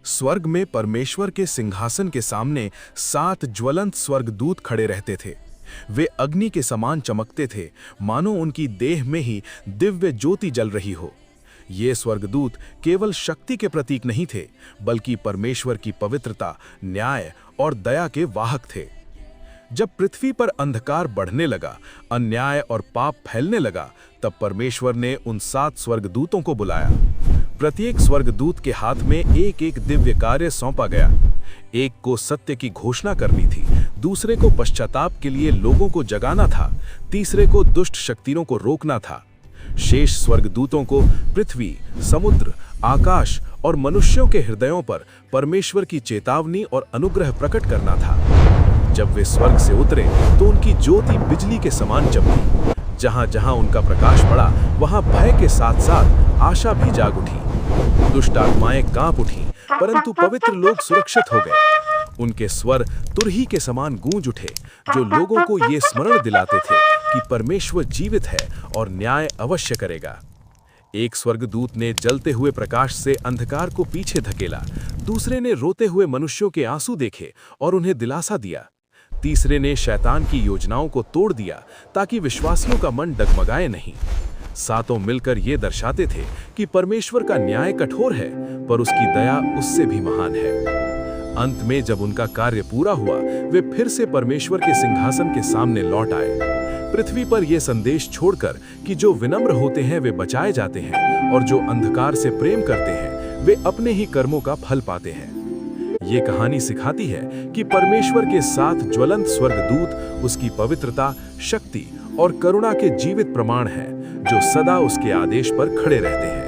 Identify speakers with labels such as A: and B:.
A: स्वर्ग में परमेश्वर के सिंहासन के सामने 7 ज्वलंत स्वर्गदूत खड़े रहते थे। वे अग्नि के समान चमकते थे, मानो उनकी देह में ही दिव्य ज्योति जल रही हो। ये स्वर्गदूत केवल शक्ति के प्रतीक नहीं थे, बल्कि परमेश्वर की पवित्रता, न्याय और दया के वाहक थे। जब पृथ्वी पर अंधकार बढ़ने लगा, अन्याय और पाप फैलने लगा, तब परमेश्वर ने उन 7 स्वर्गदूतों को बुलाया। प्रत्येक स्वर्गदूत के हाथ में एक एक दिव्य कार्य सौंपा गया। एक को सत्य की घोषणा करनी थी, दूसरे को पश्चाताप के लिए लोगों को जगाना था, तीसरे को दुष्ट शक्तियों को रोकना था। शेष स्वर्गदूतों को पृथ्वी, समुद्र, आकाश और मनुष्यों के हृदयों पर परमेश्वर की चेतावनी और अनुग्रह प्रकट करना था। जब वे स्वर्ग से उतरे तो उनकी ज्योति बिजली के समान चमकी। जहां जहां उनका प्रकाश पड़ा, वहां भय के साथ साथ आशा भी जाग उठी। दुष्ट आत्माएं कांप उठी, परंतु पवित्र लोग सुरक्षित हो गए। उनके स्वर तुरही के समान गूंज उठे, जो लोगों को ये स्मरण दिलाते थे कि परमेश्वर जीवित है और न्याय अवश्य करेगा। एक स्वर्गदूत ने जलते हुए प्रकाश से अंधकार को पीछे धकेला, दूसरे ने रोते हुए मनुष्यों के आंसू देखे और उन्हें दिलासा दिया, तीसरे ने शैतान की योजनाओं को तोड़ दिया ताकि विश्वासियों का मन डगमगाए नहीं। सातों मिलकर ये दर्शाते थे कि परमेश्वर का न्याय कठोर है, पर उसकी दया उससे भी महान है। अंत में जब उनका कार्य पूरा हुआ, वे फिर से परमेश्वर के सिंहासन के सामने लौट आए, पृथ्वी पर यह संदेश छोड़कर कि जो विनम्र होते हैं वे बचाए जाते हैं और जो अंधकार से प्रेम करते हैं वे अपने ही कर्मों का फल पाते हैं। ये कहानी सिखाती है कि परमेश्वर के 7 ज्वलंत स्वर्गदूत उसकी पवित्रता, शक्ति और करुणा के जीवित प्रमाण हैं, जो सदा उसके आदेश पर खड़े रहते हैं।